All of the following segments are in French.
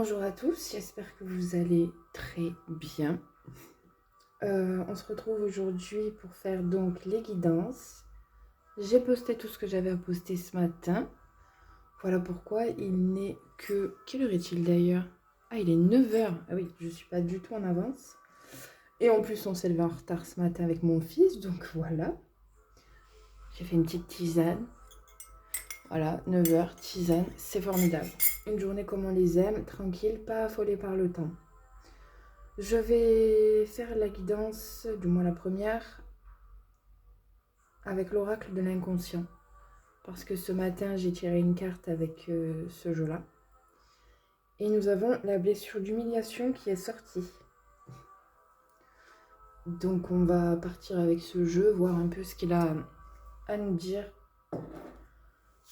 Bonjour à tous, j'espère que vous allez très bien. On se retrouve aujourd'hui pour faire donc les guidances. J'ai posté tout ce que j'avais à poster ce matin. Voilà pourquoi il n'est que... Quelle heure est-il d'ailleurs? Ah, il est 9 h. Ah oui, je ne suis pas du tout en avance. Et en plus, on s'est levé en retard ce matin avec mon fils, donc voilà. J'ai fait une petite tisane. Voilà, 9 h, tisane, c'est formidable. Une journée comme on les aime, tranquille, pas affolée par le temps. Je vais faire la guidance, du moins la première, avec l'oracle de l'inconscient. Parce que ce matin, j'ai tiré une carte avec ce jeu-là. Et nous avons la blessure d'humiliation qui est sortie. Donc on va partir avec ce jeu, voir un peu ce qu'il a à nous dire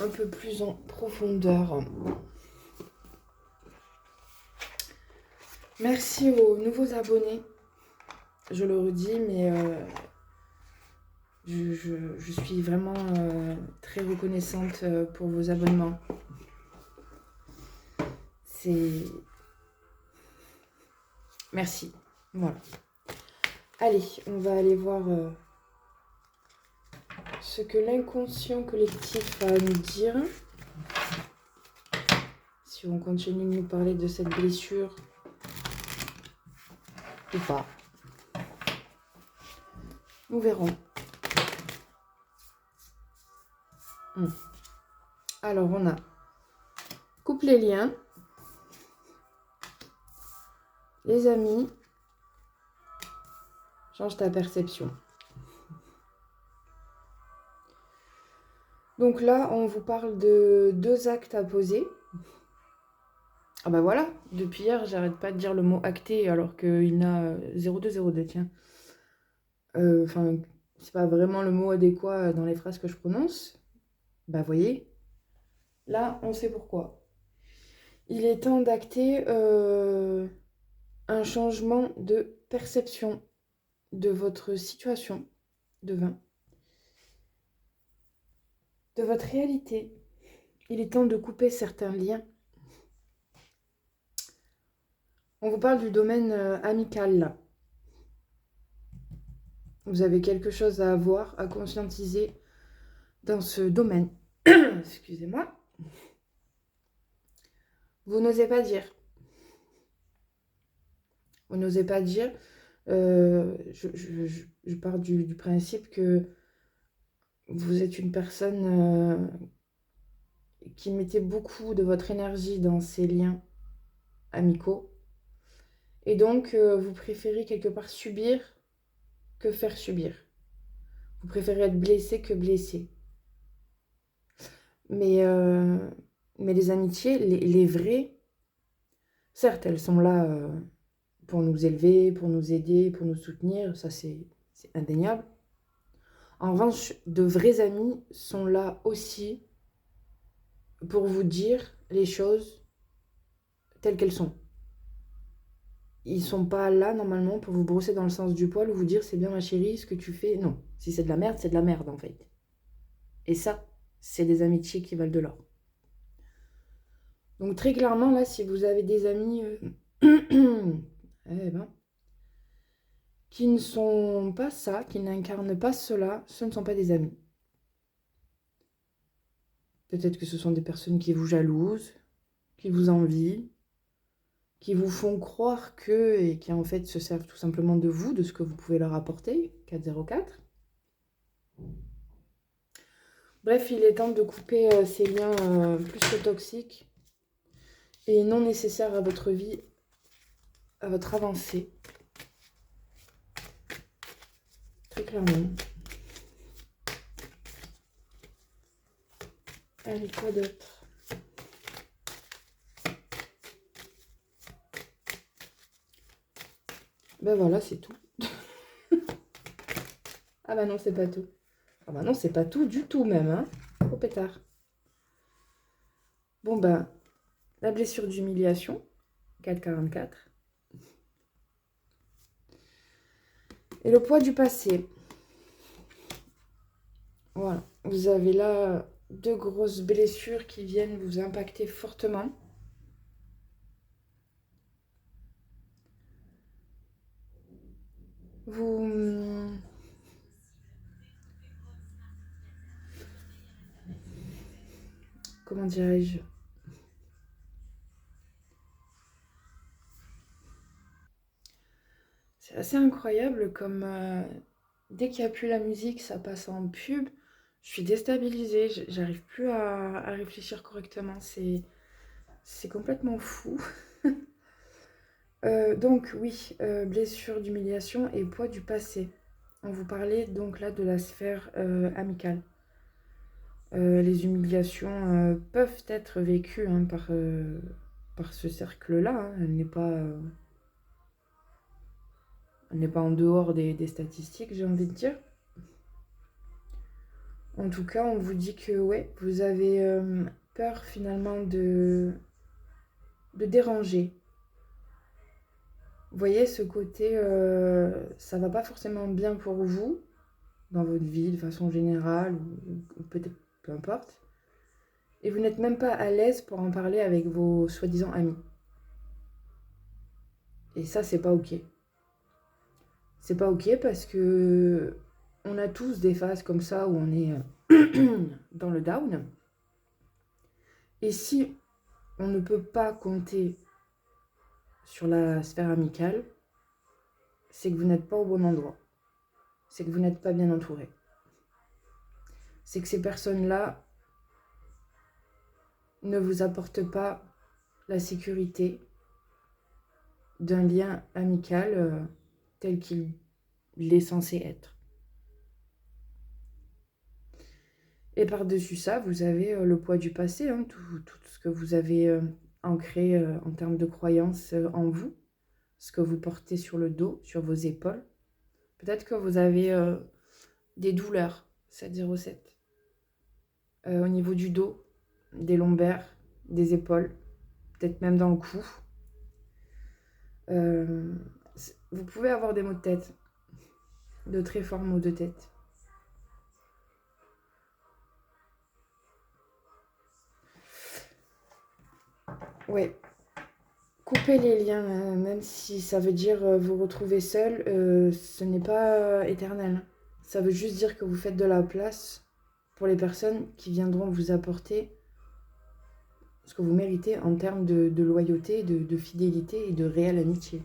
un peu plus en profondeur. Merci aux nouveaux abonnés. Je le redis, mais je suis vraiment très reconnaissante pour vos abonnements. Merci. Voilà. Allez, on va aller voir ce que l'inconscient collectif a à nous dire. Si on continue de nous parler de cette blessure ou pas. Nous verrons. Alors, on a coupe les liens, les amis, change ta perception. Donc là, on vous parle de 2 actes à poser. Ah bah voilà, depuis hier, j'arrête pas de dire le mot acté alors qu'il n'a 0202, tiens. Enfin, c'est pas vraiment le mot adéquat dans les phrases que je prononce. Bah voyez, là, on sait pourquoi. Il est temps d'acter un changement de perception de votre situation de vin, de votre réalité. Il est temps de couper certains liens. On vous parle du domaine amical, là. Vous avez quelque chose à avoir, à conscientiser dans ce domaine. Excusez-moi. Vous n'osez pas dire. Vous n'osez pas dire. Je pars du principe que vous êtes une personne qui mettez beaucoup de votre énergie dans ces liens amicaux. Et donc, vous préférez quelque part subir que faire subir. Vous préférez être blessé que blessé. Mais les amitiés, les vraies, certes, elles sont là pour nous élever, pour nous aider, pour nous soutenir. Ça, c'est indéniable. En revanche, de vrais amis sont là aussi pour vous dire les choses telles qu'elles sont. Ils sont pas là, normalement, pour vous brosser dans le sens du poil ou vous dire « c'est bien ma chérie, ce que tu fais ». Non, si c'est de la merde, c'est de la merde, en fait. Et ça, c'est des amitiés qui valent de l'or. Donc, très clairement, là, si vous avez des amis qui ne sont pas ça, qui n'incarnent pas cela, ce ne sont pas des amis. Peut-être que ce sont des personnes qui vous jalousent, qui vous envient, qui vous font croire que, et qui en fait se servent tout simplement de vous, de ce que vous pouvez leur apporter, 404. Bref, il est temps de couper ces liens plus que toxiques et non nécessaires à votre vie, à votre avancée. Très clairement. Allez, quoi d'autre? Ben voilà, c'est tout. Ah bah non, c'est pas tout. Ah bah non, c'est pas tout du tout même, hein. Au pétard. Bon ben, la blessure d'humiliation, 444. Et le poids du passé. Voilà, vous avez là 2 grosses blessures qui viennent vous impacter fortement. Vous... Comment dirais-je? C'est assez incroyable comme dès qu'il n'y a plus la musique, ça passe en pub. Je suis déstabilisée, j'arrive plus à réfléchir correctement. C'est complètement fou. Donc oui, blessure d'humiliation et poids du passé. On vous parlait donc là de la sphère amicale. Les humiliations peuvent être vécues hein, par ce cercle-là. Hein. Elle n'est pas en dehors des statistiques, j'ai envie de dire. En tout cas, on vous dit que ouais, vous avez peur finalement de déranger. Vous voyez ce côté, ça va pas forcément bien pour vous, dans votre vie de façon générale, ou peut-être peu importe. Et vous n'êtes même pas à l'aise pour en parler avec vos soi-disant amis. Et ça, c'est pas ok. C'est pas ok parce que on a tous des phases comme ça où on est dans le down. Et si on ne peut pas compter sur la sphère amicale, c'est que vous n'êtes pas au bon endroit. C'est que vous n'êtes pas bien entouré. C'est que ces personnes-là ne vous apportent pas la sécurité d'un lien amical tel qu'il est censé être. Et par-dessus ça, vous avez le poids du passé, hein, tout ce que vous avez ancré en termes de croyances en vous, ce que vous portez sur le dos, sur vos épaules. Peut-être que vous avez des douleurs, 707, au niveau du dos, des lombaires, des épaules, peut-être même dans le cou. Vous pouvez avoir des maux de tête, de très forts maux de tête. Ouais, coupez les liens, même si ça veut dire vous retrouver seul, ce n'est pas éternel. Ça veut juste dire que vous faites de la place pour les personnes qui viendront vous apporter ce que vous méritez en termes de loyauté, de fidélité et de réelle amitié.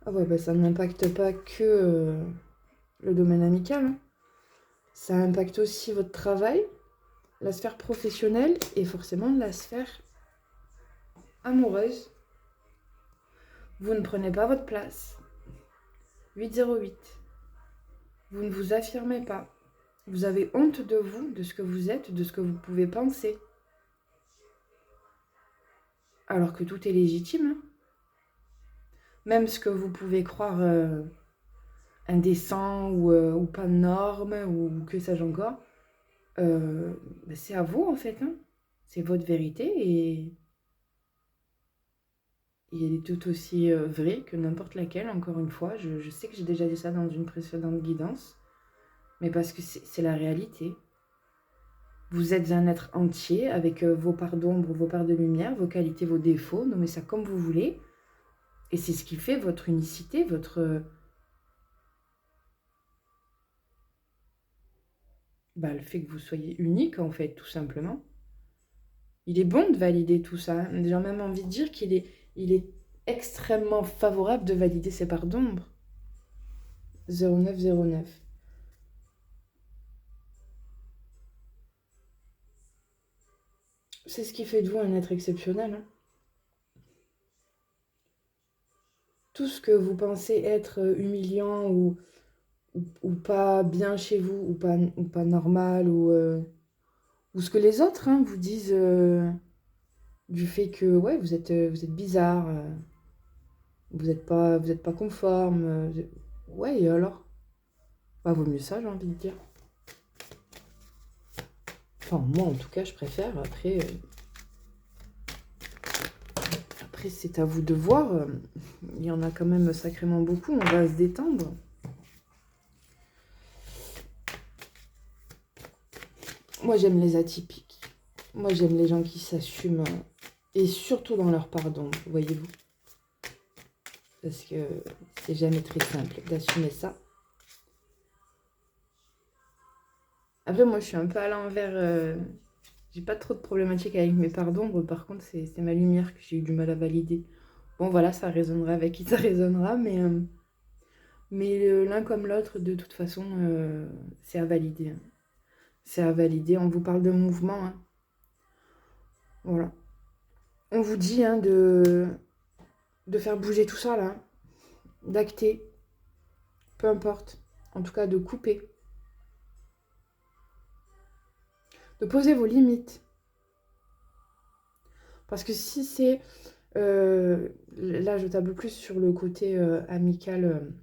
Ah ouais, bah ça n'impacte pas que le domaine amical. Hein. Ça impacte aussi votre travail, la sphère professionnelle et forcément la sphère amoureuse. Vous ne prenez pas votre place. 808. Vous ne vous affirmez pas. Vous avez honte de vous, de ce que vous êtes, de ce que vous pouvez penser. Alors que tout est légitime. Hein. Même ce que vous pouvez croire indécent ou pas de normes ou que sais-je encore, c'est à vous en fait. Hein. C'est votre vérité et elle est tout aussi vraie que n'importe laquelle, encore une fois. Je sais que j'ai déjà dit ça dans une précédente guidance, mais parce que c'est la réalité. Vous êtes un être entier avec vos parts d'ombre, vos parts de lumière, vos qualités, vos défauts, nommez ça comme vous voulez. Et c'est ce qui fait votre unicité, le fait que vous soyez unique, en fait, tout simplement. Il est bon de valider tout ça. J'ai même envie de dire il est extrêmement favorable de valider ses parts d'ombre. 0909. C'est ce qui fait de vous un être exceptionnel. Hein. Tout ce que vous pensez être humiliant ou pas bien chez vous, ou pas normal, ou ce que les autres vous disent du fait que ouais, vous êtes bizarre, vous êtes pas conforme. Ouais, et alors bah, vaut mieux ça, j'ai envie de dire. Enfin, moi en tout cas, je préfère. Après c'est à vous de voir. Il y en a quand même sacrément beaucoup. On va se détendre. Moi, j'aime les atypiques. Moi, j'aime les gens qui s'assument Et surtout dans leur pardon, voyez-vous. Parce que c'est jamais très simple d'assumer ça. Après, moi, je suis un peu à l'envers. J'ai pas trop de problématiques avec mes parts d'ombre. Par contre, c'est ma lumière que j'ai eu du mal à valider. Bon, voilà, ça résonnera avec qui ça résonnera. Mais l'un comme l'autre, de toute façon, c'est à valider. Hein. C'est à valider. On vous parle de mouvement. Hein. Voilà. On vous dit hein, de faire bouger tout ça, là. D'acter. Peu importe. En tout cas, de couper. De poser vos limites. Parce que si c'est... là, je table plus sur le côté amical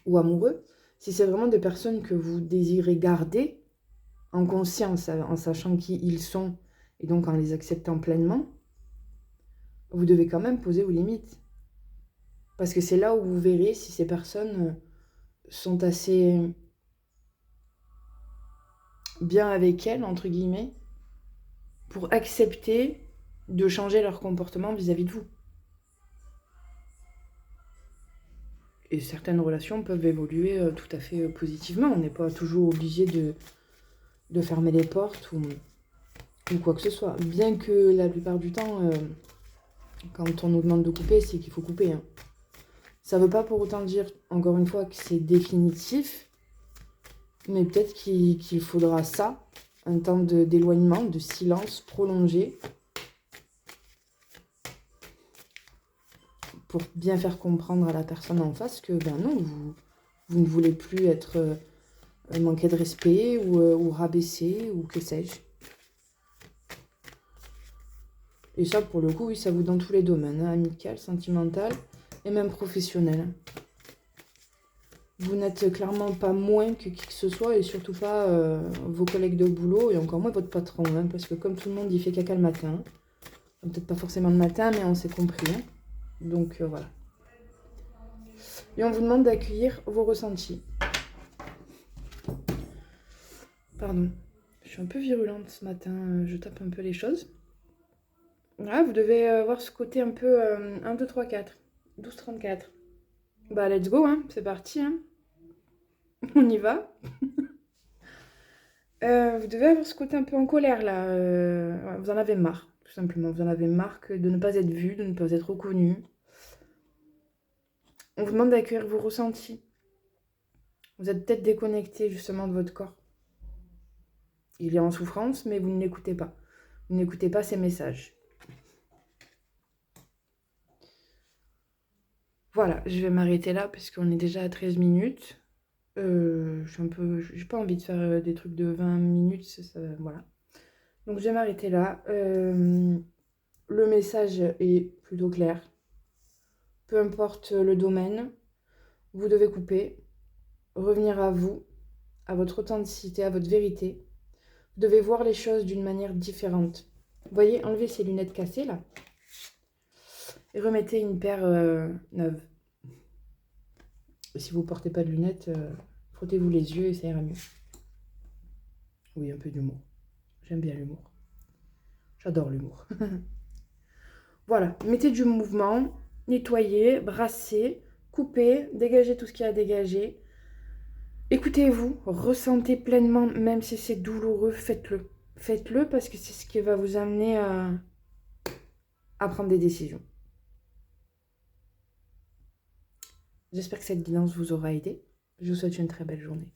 ou amoureux. Si c'est vraiment des personnes que vous désirez garder en conscience, en sachant qui ils sont, et donc en les acceptant pleinement, vous devez quand même poser vos limites. Parce que c'est là où vous verrez si ces personnes sont assez bien avec elles, entre guillemets, pour accepter de changer leur comportement vis-à-vis de vous. Et certaines relations peuvent évoluer tout à fait positivement. On n'est pas toujours obligé de fermer les portes ou quoi que ce soit. Bien que la plupart du temps, quand on nous demande de couper, c'est qu'il faut couper. Hein. Ça ne veut pas pour autant dire, encore une fois, que c'est définitif, mais peut-être qu'il faudra ça, un temps d'éloignement, de silence prolongé, pour bien faire comprendre à la personne en face que, ben non, vous ne voulez plus être manqué de respect ou rabaissé ou que sais-je. Et ça, pour le coup, oui, ça vous dans tous les domaines, hein, amical, sentimental et même professionnel. Vous n'êtes clairement pas moins que qui que ce soit et surtout pas vos collègues de boulot et encore moins votre patron, hein, parce que comme tout le monde, il fait caca le matin. Peut-être pas forcément le matin, mais on s'est compris. Hein. Donc voilà. Et on vous demande d'accueillir vos ressentis. Pardon, je suis un peu virulente ce matin, je tape un peu les choses. Ah, vous devez avoir ce côté un peu 1, 2, 3, 4, 12, 34. Bah, let's go, hein, c'est parti. Hein. On y va. Vous devez avoir ce côté un peu en colère, là. Ouais, vous en avez marre, tout simplement. Vous en avez marre de ne pas être vu, de ne pas être reconnu. On vous demande d'accueillir vos ressentis. Vous êtes peut-être déconnecté, justement, de votre corps. Il est en souffrance, mais vous ne l'écoutez pas. Vous n'écoutez pas ses messages. Voilà, je vais m'arrêter là, puisqu'on est déjà à 13 minutes. J'ai pas envie de faire des trucs de 20 minutes, voilà. Donc je vais m'arrêter là. Le message est plutôt clair. Peu importe le domaine, vous devez couper, revenir à vous, à votre authenticité, à votre vérité. Vous devez voir les choses d'une manière différente. Vous voyez, enlevez ces lunettes cassées là et remettez une paire neuve. Et si vous ne portez pas de lunettes, frottez-vous les yeux et ça ira mieux. Oui, un peu d'humour. J'aime bien l'humour. J'adore l'humour. Voilà, mettez du mouvement, nettoyez, brassez, coupez, dégagez tout ce qu'il y a à dégager. Écoutez-vous, ressentez pleinement, même si c'est douloureux, faites-le. Faites-le parce que c'est ce qui va vous amener à prendre des décisions. J'espère que cette guidance vous aura aidé. Je vous souhaite une très belle journée.